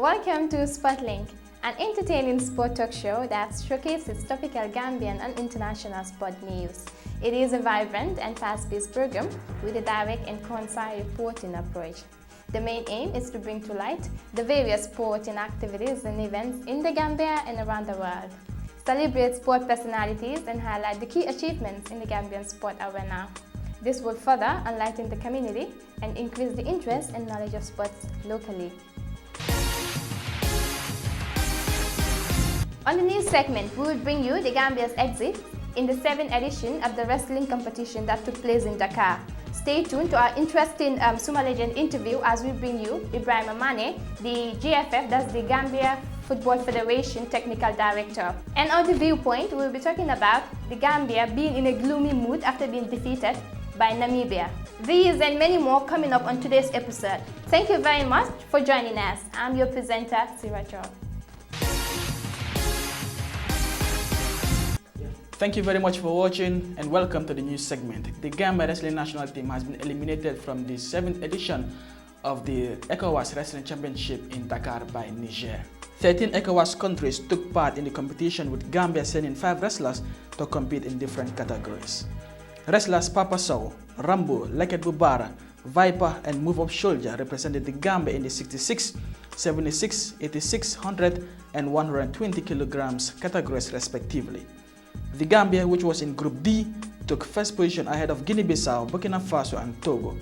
Welcome to Sportlink, an entertaining sport talk show that showcases topical Gambian and international sport news. It is a vibrant and fast-paced program with a direct and concise reporting approach. The main aim is to bring to light the various sporting activities and events in the Gambia and around the world, celebrate sport personalities and highlight the key achievements in the Gambian sport arena. This will further enlighten the community and increase the interest and knowledge of sports locally. On the news segment, we will bring you the Gambia's exit in the 7th edition of the wrestling competition that took place in Dakar. Stay tuned to our interesting Suma Legend interview as we bring you Ibrahim Amane, the GFF, that's the Gambia Football Federation Technical Director. And on the viewpoint, we will be talking about the Gambia being in a gloomy mood after being defeated by Namibia. These and many more coming up on today's episode. Thank you very much for joining us. I'm your presenter, Siracho. Thank you very much for watching and welcome to the news segment. The Gambia Wrestling National Team has been eliminated from the 7th edition of the ECOWAS Wrestling Championship in Dakar by Niger. 13 ECOWAS countries took part in the competition, with Gambia sending 5 wrestlers to compete in different categories. Wrestlers Papa Sow, Rambo, Leket Bubara, Viper and Move Up Soldier represented the Gambia in the 66, 76, 86, 100 and 120 kilograms categories respectively. The Gambia, which was in Group D, took first position ahead of Guinea-Bissau, Burkina Faso and Togo.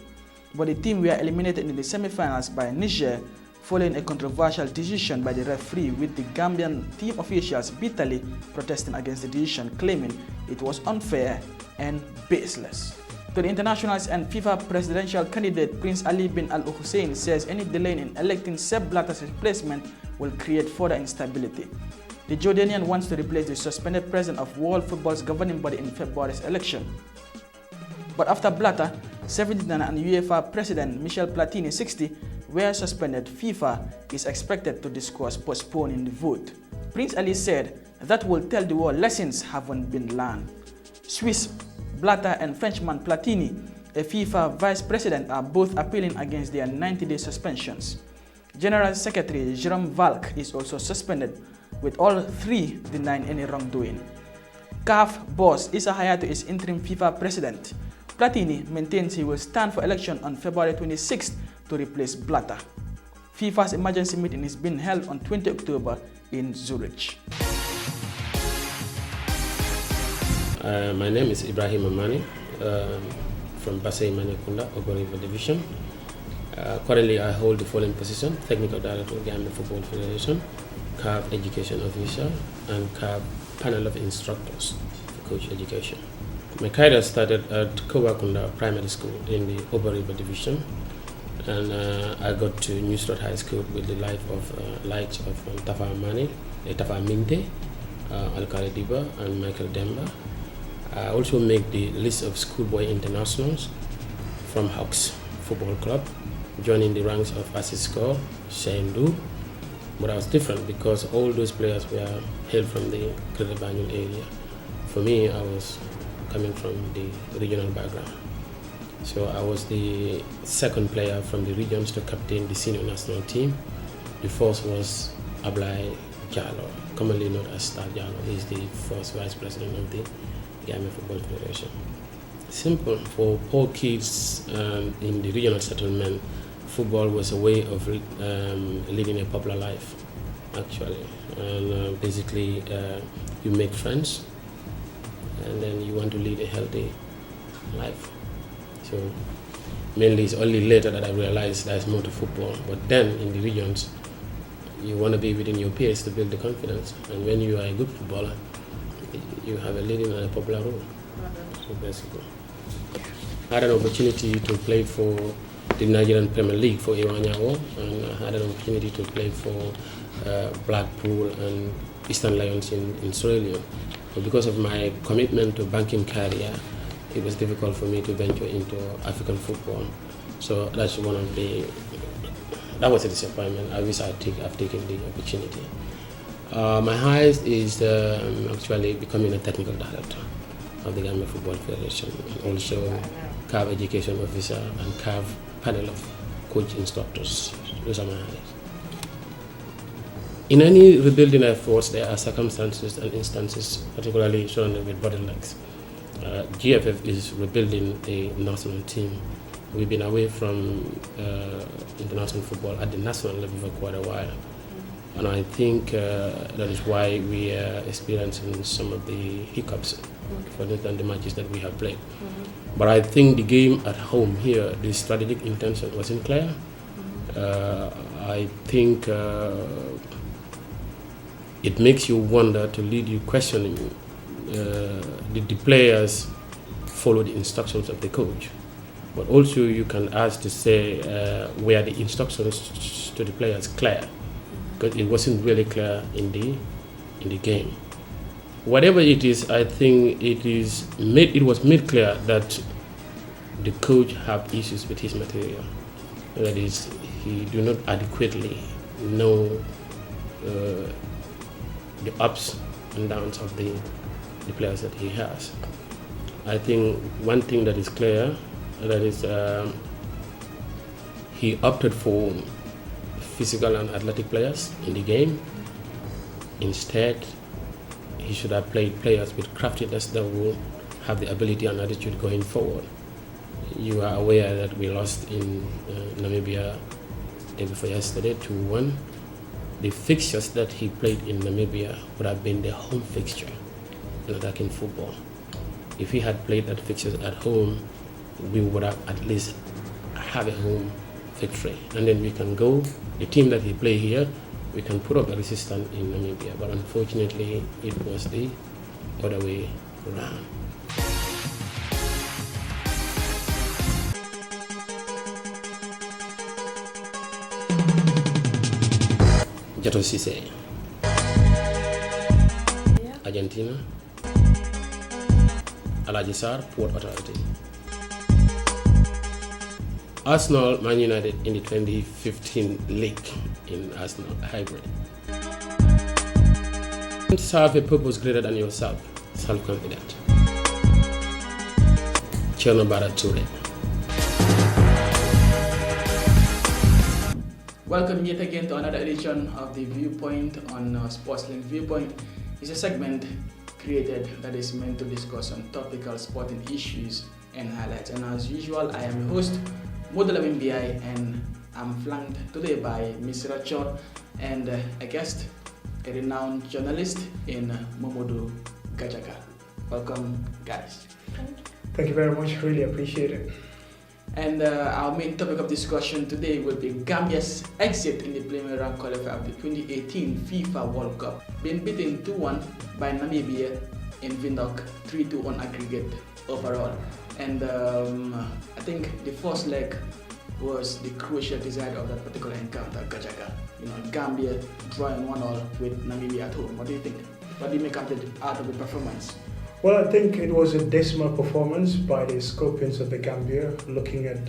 But the team were eliminated in the semi-finals by Niger following a controversial decision by the referee, with the Gambian team officials bitterly protesting against the decision, claiming it was unfair and baseless. To the internationals and FIFA presidential candidate Prince Ali bin Al Hussein says any delay in electing Sepp Blatter's replacement will create further instability. The Jordanian wants to replace the suspended president of World Football's governing body in February's election. But after Blatter, 79 and UEFA President Michel Platini, 60, were suspended, FIFA is expected to discuss postponing the vote. Prince Ali said that will tell the world lessons haven't been learned. Swiss Blatter and Frenchman Platini, a FIFA vice president, are both appealing against their 90-day suspensions. General Secretary Jerome Valk is also suspended, with all 3 denying any wrongdoing. CAF boss Issa Hayatou is interim FIFA president. Platini maintains he will stand for election on February 26th to replace Blatter. FIFA's emergency meeting is being held on 20 October in Zurich. My name is Ibrahim Amani from Basay Maniakunda, Ogo River Division. Currently, I hold the following position: Technical Director of Gambia Football Federation, CAF Education Officer, and CAF Panel of Instructors for Coach Education. My career started at Kowakunda Primary School in the Ogo River Division, and I got to Newsroad High School with the likes of Tafa Amani, Tafa Minte, Alkali Diba, and Michael Demba. I also make the list of schoolboy internationals from Hawks Football Club, joining the ranks of Asisco, Shendu. But I was different because all those players were hailed from the Greater Banjul area. For me, I was coming from the regional background. So I was the second player from the regions to captain the senior national team. The first was Ablai Jallo, commonly known as Star Jallo. He is the first vice president of the Gambia Football Federation. Simple. For poor kids in the regional settlement, football was a way of living a popular life, actually. And basically, you make friends, and then you want to lead a healthy life. So mainly, it's only later that I realized there's more to football. But then, in the regions, you want to be within your peers to build the confidence. And when you are a good footballer, you have a leading and a popular role. So basically, I had an opportunity to play for the Nigerian Premier League for Iwanyawo, and I had an opportunity to play for Blackpool and Eastern Lions in Sierra Leone. But because of my commitment to banking career, it was difficult for me to venture into African football. So that's that was a disappointment. I wish I've taken the opportunity. My highest is actually becoming a technical director of the Gambia Football Federation, and also CAF Education Officer and CAF Panel of Coach Instructors. Those are my highest. In any rebuilding efforts, there are circumstances and instances, particularly surrounded with bottlenecks. GFF is rebuilding a national team. We've been away from international football at the national level for quite a while. And I think that is why we are experiencing some of the hiccups, for instance, the matches that we have played. But I think the game at home here, the strategic intention wasn't clear. I think it makes you wonder, to lead you questioning, did the players follow the instructions of the coach? But also you can ask to say, were the instructions to the players clear? Because it wasn't really clear in the game. Whatever it is, I think it was made clear that the coach have issues with his material. That is, he do not adequately know the ups and downs of the players that he has. I think one thing that is clear, that is he opted for physical and athletic players in the game. Instead, he should have played players with craftiness that will have the ability and attitude going forward. You are aware that we lost in Namibia day before yesterday 2-1. The fixtures that he played in Namibia would have been the home fixture in attacking football. If he had played that fixtures at home, we would have at least have a home victory. And then we can go, the team that he played here, we can put up a resistance in Namibia. But unfortunately, it was the other way around. Jato Cisse, Argentina. Alaji Sarr, Port Authority. Arsenal, Man United in the 2015 league in Arsenal hybrid. Serve a purpose greater than yourself, self-confident. Chernobara Toure. Welcome yet again to another edition of the Viewpoint on Sportslink. Viewpoint is a segment created that is meant to discuss on topical sporting issues and highlights. And as usual, I am your host, Modela Mbi, and I'm flanked today by Ms. Rachel and a guest, a renowned journalist in Momodu Gajaga. Welcome, guys. Thank you very much. Really appreciate it. And our main topic of discussion today will be Gambia's exit in the preliminary round qualifier of the 2018 FIFA World Cup, being beaten 2-1 by Namibia in Windhoek, 3-2 on aggregate overall. And I think the first leg was the crucial decider of that particular encounter, Gajaga. You know, Gambia drawing 1-1 with Namibia at home. What do you think? What do you make out of the performance? Well, I think it was a dismal performance by the Scorpions of the Gambia, looking at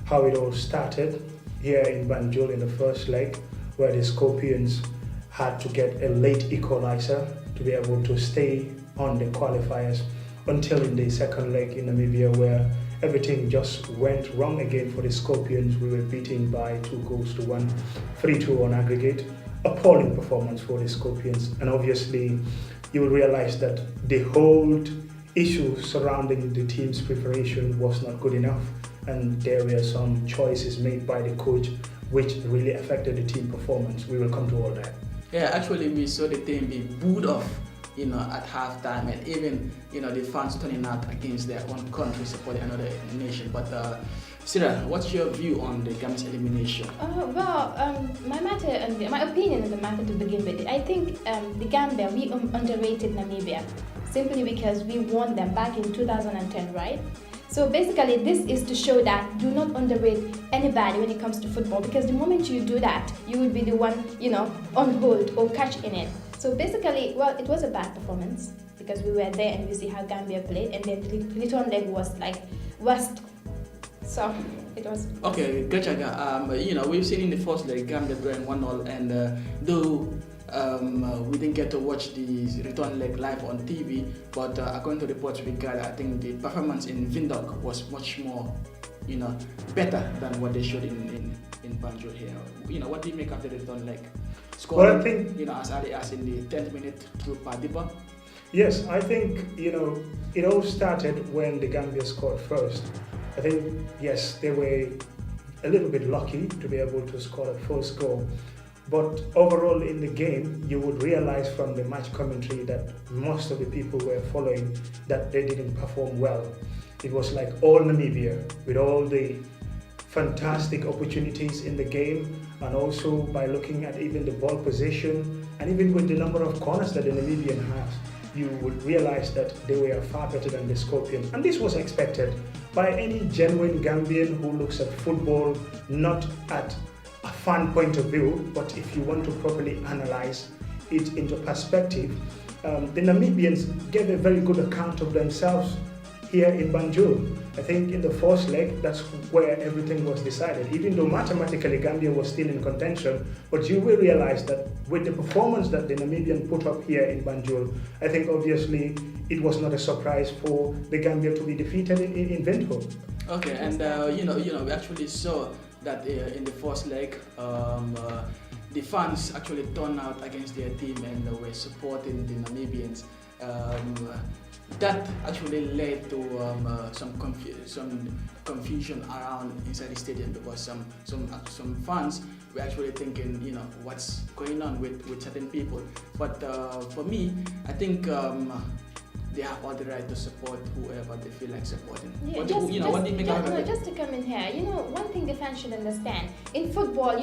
how it all started here in Banjul in the first leg, where the Scorpions had to get a late equalizer to be able to stay on the qualifiers, until in the second leg in Namibia, where everything just went wrong again for the Scorpions. We were beaten by 2-1, 3-2 on aggregate. Appalling performance for the Scorpions, and obviously you will realize that the whole issue surrounding the team's preparation was not good enough, and there were some choices made by the coach which really affected the team performance. We will come to all that. Yeah, actually we saw the team be booed off, you know, at halftime, and even, you know, the fans turning out against their own country supporting another nation. But Sarah, what's your view on the Gambia's elimination? My opinion on the matter to begin with, I think the Gambia, we underrated Namibia simply because we won them back in 2010, right? So basically, this is to show that do not underrate anybody when it comes to football, because the moment you do that, you will be the one, you know, on hold or catch in it. So basically, well, it was a bad performance because we were there and we see how Gambia played, and then the return leg was like worst. So it was. Okay, Gajaga, you know, we've seen in the first leg Gambia drawing 1-0, and though we didn't get to watch the return leg live on TV, but according to reports we got, I think the performance in Windhoek was much more, you know, better than what they showed in in Banjul here. What do you make of the return leg? Well, Scoring, I think, as early as in the 10th minute through Padiba. yes, I think, it all started when the Gambia scored first. I think, yes, they were a little bit lucky to be able to score a first goal. But overall in the game, you would realize from the match commentary that most of the people were following that they didn't perform well. It was like all Namibia, with all the fantastic opportunities in the game, and also by looking at even the ball possession, and even with the number of corners that the Namibian has, you would realize that they were far better than the Scorpions. And this was expected by any genuine Gambian who looks at football not at a fan point of view, but if you want to properly analyze it into perspective. The Namibians gave a very good account of themselves here in Banjul. I think in the first leg, that's where everything was decided. Even though mathematically Gambia was still in contention, but you will realize that with the performance that the Namibian put up here in Banjul, I think obviously it was not a surprise for the Gambia to be defeated in Windhoek. Okay, and we actually saw that in the first leg, the fans actually turned out against their team and were supporting the Namibians. That actually led to some confusion around inside the stadium, because some fans were actually thinking, what's going on with certain people. But for me, I think they have all the right to support whoever they feel like supporting. Yeah, what do you make out of it? Just to come in here, one thing the fans should understand, in football,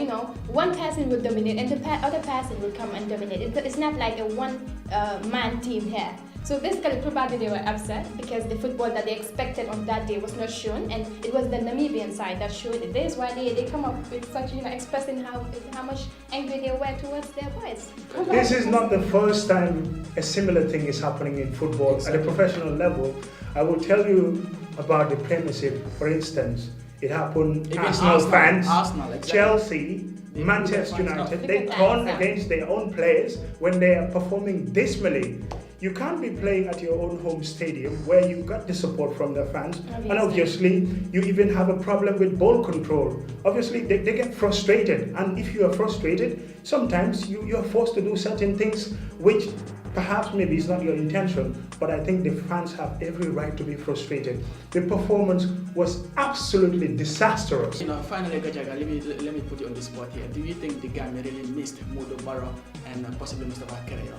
one person will dominate and the other person will come and dominate. It's not like a one-man team here. So basically, probably they were upset because the football that they expected on that day was not shown, and it was the Namibian side that showed it. This is why they come up with such, expressing how much angry they were towards their boys. This is not the first time a similar thing is happening in football. Exactly. At a professional level. I will tell you about the Premiership, for instance. It happened. Even Arsenal fans, exactly. Chelsea, Manchester United, they turn against their own players when they are performing dismally. You can't be playing at your own home stadium where you got the support from the fans. Obviously. And obviously you even have a problem with ball control. Obviously they get frustrated, and if you are frustrated, sometimes you're forced to do certain things which perhaps maybe it's not your intention, but I think the fans have every right to be frustrated. The performance was absolutely disastrous. Finally, Gajaga, let me put you on the spot here. Do you think the Gambia really missed Modo Barrow and possibly Mustafa Kereyo?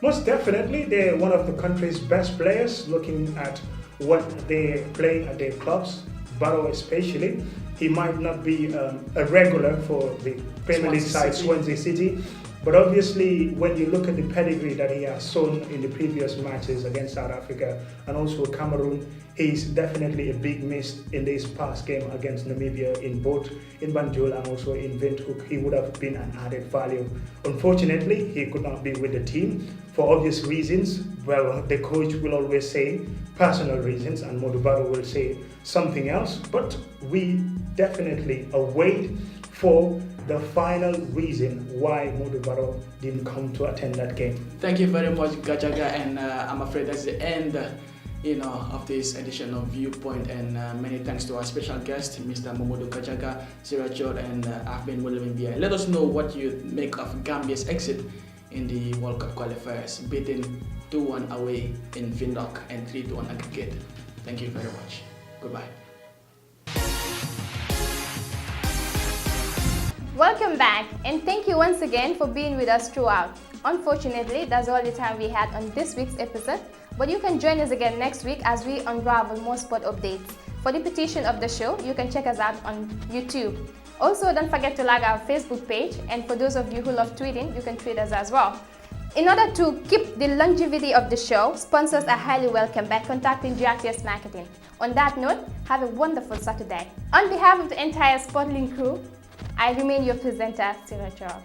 Most definitely, they're one of the country's best players. Looking at what they're playing at their clubs, Barrow especially, he might not be a regular for the Premier League side Swansea City, but obviously when you look at the pedigree that he has shown in the previous matches against South Africa and also Cameroon, he's definitely a big miss in this past game against Namibia in both in Banjul and also in Windhoek. He would have been an added value. Unfortunately, he could not be with the team for obvious reasons. Well, the coach will always say personal reasons, and Modubaro will say something else, but we definitely await for the final reason why Modubaro didn't come to attend that game. Thank you very much, Gajaga, and I'm afraid that's the end of this edition of Viewpoint, and many thanks to our special guest, Mr. Momodu Gajaga, Sirachor, and Ahmed Namibia. Let us know what you make of Gambia's exit in the World Cup qualifiers, beating 2-1 away in Windhoek and 3-1 aggregate. Thank you very much. Goodbye. Welcome back, and thank you once again for being with us throughout. Unfortunately, that's all the time we had on this week's episode, but you can join us again next week as we unravel more sport updates. For the repetition of the show, you can check us out on YouTube. Also, don't forget to like our Facebook page, and for those of you who love tweeting, you can tweet us as well. In order to keep the longevity of the show, sponsors are highly welcome by contacting GRTS Marketing. On that note, have a wonderful Saturday. On behalf of the entire Sportlink crew, I remain your presenter, Sirachor.